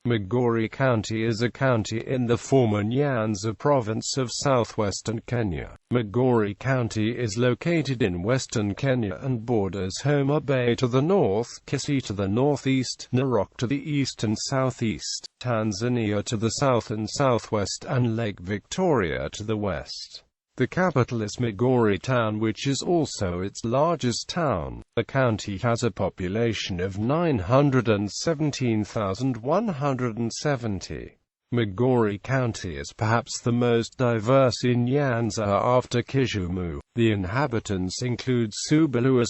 Mcgorry County is a county in the former Nyanza Province of southwestern Kenya. Mcgorry County is located in western Kenya and borders Homa Bay to the north, Kisii to the northeast, Narok to the east and southeast, Tanzania to the south and southwest, and Lake Victoria to the west. The capital is Mcgorry Town, which is also its largest town. The county has a population of 917,170. Mcgorry County is perhaps the most diverse in Nyanza after Kisumu. The inhabitants include Subalus,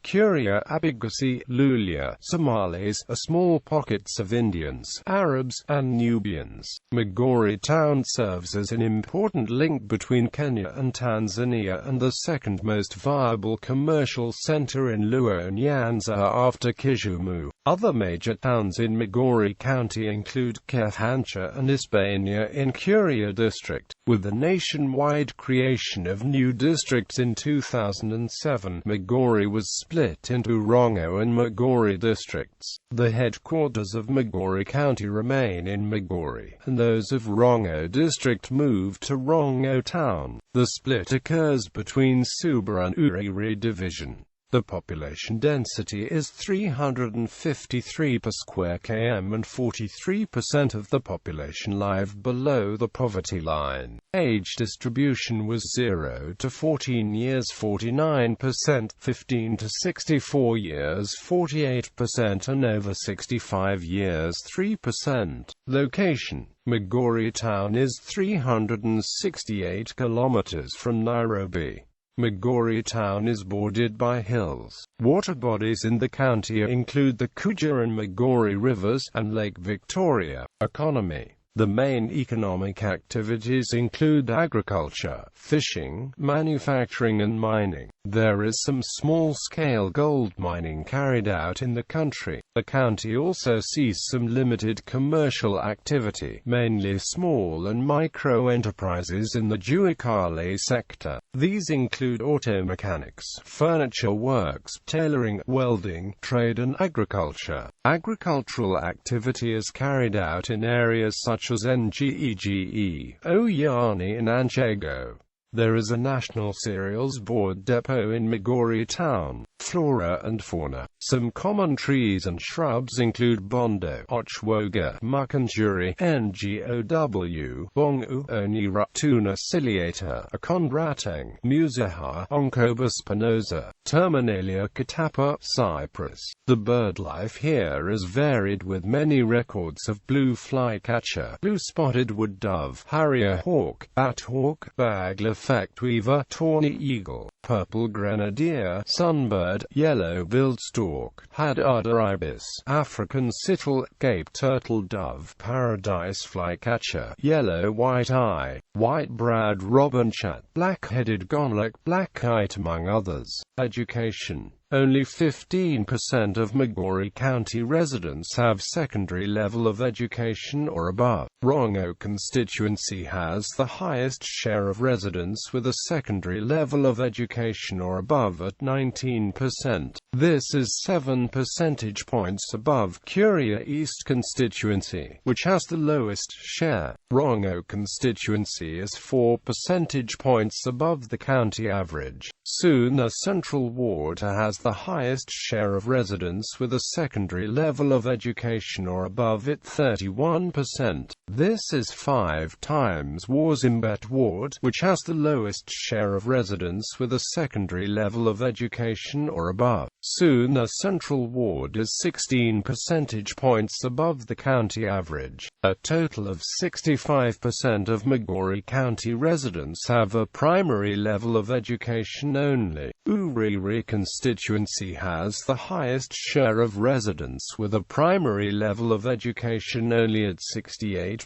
Kuria, Abigasi, Lulia, Somalis, small pockets of Indians, Arabs, and Nubians. Mcgorry Town serves as an important link between Kenya and Tanzania and the second most viable commercial center in Luo Nyanza after Kisumu. Other major towns in Mcgorry County include Kehancha and Hispania in Kuria District. With the nationwide creation of new districts in 2007, Mcgorry was split into Rongo and Mcgorry districts. The headquarters of Mcgorry County remain in Mcgorry, and those of Rongo district moved to Rongo Town. The split occurs between Suba and Uriri division. The population density is 353 per square km and 43% of the population live below the poverty line. Age distribution was 0 to 14 years 49%, 15 to 64 years 48%, and over 65 years 3%. Location: Mcgorry Town is 368 kilometers from Nairobi. Mcgorry Town is bordered by hills. Water bodies in the county include the Ckodero and Mcgorry rivers, and Lake Victoria. Economy: the main economic activities include agriculture, fishing, manufacturing and mining. There is some small-scale gold mining carried out in the country. The county also sees some limited commercial activity, mainly small and micro-enterprises in the Juakale sector. These include auto mechanics, furniture works, tailoring, welding, trade and agriculture. Agricultural activity is carried out in areas such as Ngege, Oyani and Anchego. There is a National Cereals Board depot in Mcgorry Town. Flora and fauna: some common trees and shrubs include bondo, ochwoga, mukanjuri, ngow, bongu, onira, tuna ciliata, acondratang, musaha, oncoba spinosa, terminalia catapa, cypress. The birdlife here is varied, with many records of blue flycatcher, blue-spotted wood dove, harrier hawk, bat hawk, bagler weaver, tawny eagle, purple grenadier, sunbird, yellow-billed stork, hadada ibis, African sittle, Cape turtle dove, paradise flycatcher, yellow white-eye, white-browed robinchat, black-headed gonlock, black-kite, among others. Education: only 15% of Mcgorry County residents have secondary level of education or above. Rongo constituency has the highest share of residents with a secondary level of education or above at 19%. This is 7 percentage points above Kuria East constituency, which has the lowest share. Rongo constituency is 4 percentage points above the county average. Suna Central Ward has the highest share of residents with a secondary level of education or above at 31%. This is 5 times Wazimbat Ward, which has the lowest share of residents with a secondary level of education or above. Suna Central Ward is 16 percentage points above the county average. A total of 65% of Mcgorry County residents have a primary level of education only. Uriri constituency has the highest share of residents with a primary level of education only at 68%.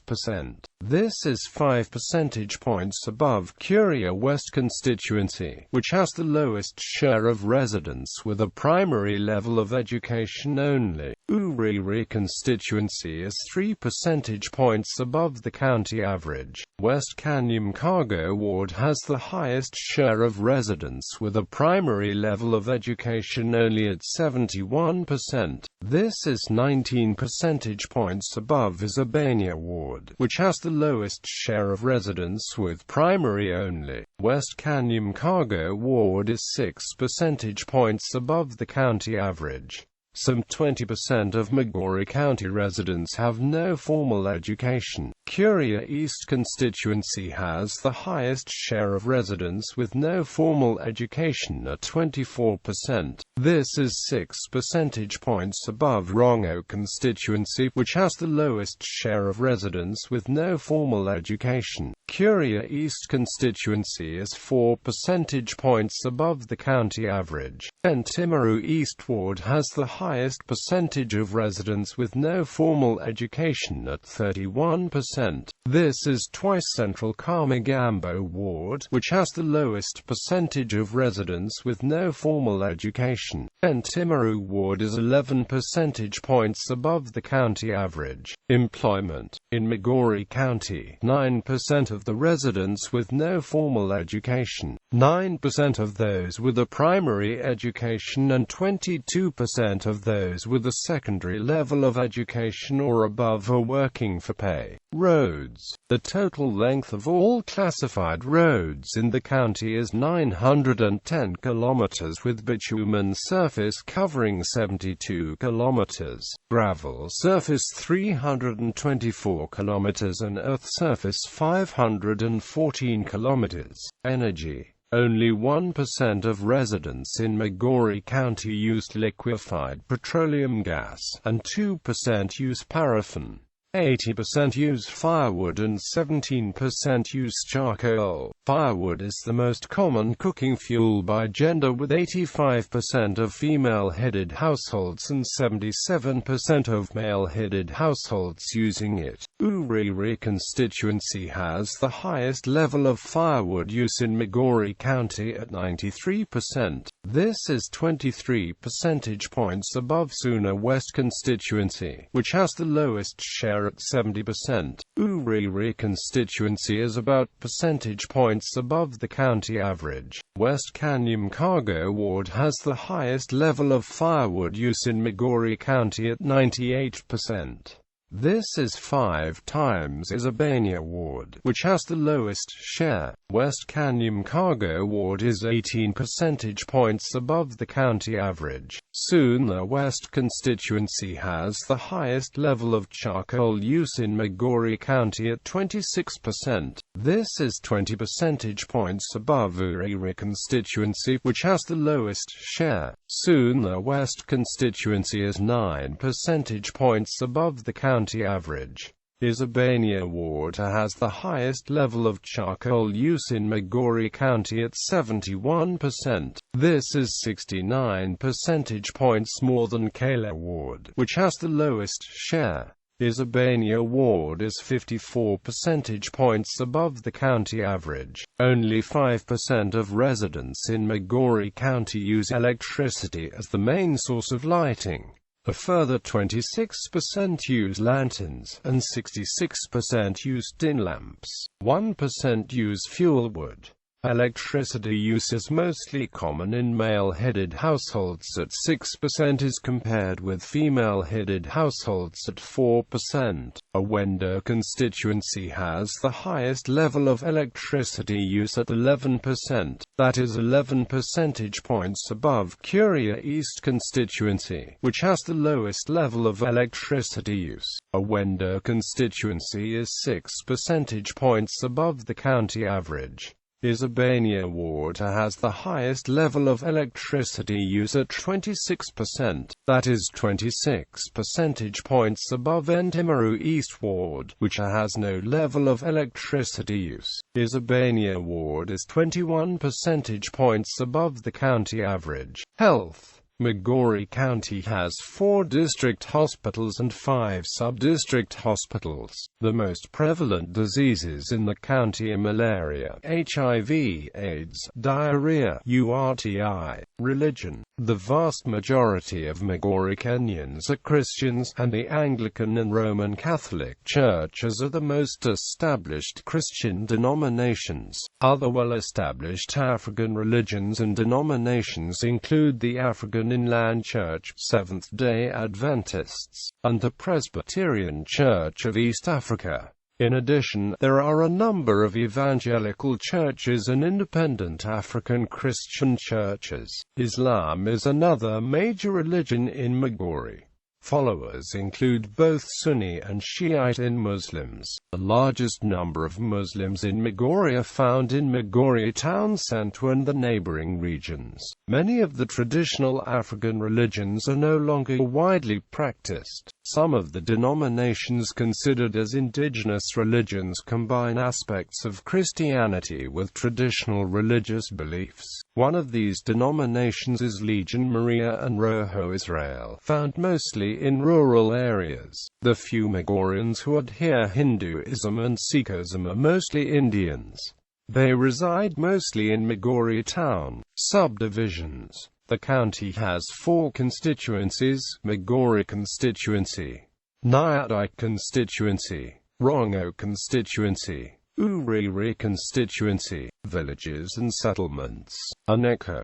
This is 5 percentage points above Kuria West constituency, which has the lowest share of residents with a primary level of education only. Uriri constituency is 3 percentage points above the county average. West Kanyamkago ward has the highest share of residents with a primary level of education only at 71%. This is 19 percentage points above Isebania ward, which has the lowest share of residents with primary only. West Kanyamkago ward is 6 percentage points above the county average. Some 20% of Mcgorry County residents have no formal education. Kuria East constituency has the highest share of residents with no formal education at 24%. This is 6 percentage points above Rongo constituency, which has the lowest share of residents with no formal education. Kuria East constituency is 4 percentage points above the county average. Timaru East ward has the highest percentage of residents with no formal education at 31%. This is twice Central Kamigambo ward, which has the lowest percentage of residents with no formal education. Timaru ward is 11 percentage points above the county average. Employment. In Migori County, 9% of the residents with no formal education, 9% of those with a primary education and 22% of those with a secondary level of education or above are working for pay. Roads. The total length of all classified roads in the county is 910 kilometers, with bitumen surface covering 72 kilometers, gravel surface 324 kilometers and earth surface 514 kilometers. Energy. Only 1% of residents in Mcgorry County used liquefied petroleum gas, and 2% use paraffin. 80% use firewood and 17% use charcoal. Firewood is the most common cooking fuel by gender, with 85% of female-headed households and 77% of male-headed households using it. Uriri constituency has the highest level of firewood use in Mcgorry County at 93%. This is 23 percentage points above Suna West constituency, which has the lowest share at 70%. Uriri constituency is about percentage points above the county average. West Kanyamkago ward has the highest level of firewood use in Mcgorry County at 98%. This is 5 times Isebania ward, which has the lowest share. West Kanyamkago ward is 18 percentage points above the county average. Suna West constituency has the highest level of charcoal use in Mcgorry County at 26%. This is 20 percentage points above Uriri constituency, which has the lowest share. Suna West constituency is 9 percentage points above the county average. Isebania ward has the highest level of charcoal use in Mcgorry County at 71%. This is 69 percentage points more than Kala ward, which has the lowest share. Isebania ward is 54 percentage points above the county average. Only 5% of residents in Mcgorry County use electricity as the main source of lighting. A further 26% use lanterns, and 66% use tin lamps. 1% use fuel wood. Electricity use is mostly common in male-headed households at 6% as compared with female-headed households at 4%. Awendo constituency has the highest level of electricity use at 11%. That is 11 percentage points above Kuria East constituency, which has the lowest level of electricity use. Awendo constituency is 6 percentage points above the county average. Isebania ward has the highest level of electricity use at 26%. That is 26 percentage points above Timaru East ward, which has no level of electricity use. Isebania ward is 21 percentage points above the county average. Health. Mcgorry County has 4 district hospitals and 5 sub-district hospitals. The most prevalent diseases in the county are malaria, HIV, AIDS, diarrhea, URTI, religion, The vast majority of Migori Kenyans are Christians, and the Anglican and Roman Catholic churches are the most established Christian denominations. Other well-established African religions and denominations include the African Inland Church, Seventh-day Adventists, and the Presbyterian Church of East Africa. In addition, there are a number of evangelical churches and independent African Christian churches. Islam is another major religion in Migori. Followers include both Sunni and Shiite Muslims. The largest number of Muslims in Migori are found in Mcgorry Town Centre and the neighbouring regions. Many of the traditional African religions are no longer widely practiced. Some of the denominations considered as indigenous religions combine aspects of Christianity with traditional religious beliefs. One of these denominations is Legion Maria and Roho Israel, found mostly in rural areas. The few Migorians who adhere Hinduism and Sikhism are mostly Indians. They reside mostly in Mcgorry Town. Subdivisions. The county has 4 constituencies: Mcgorry Constituency, Nyadai Constituency, Rongo Constituency, Uriri Constituency. Villages and settlements. Aneka.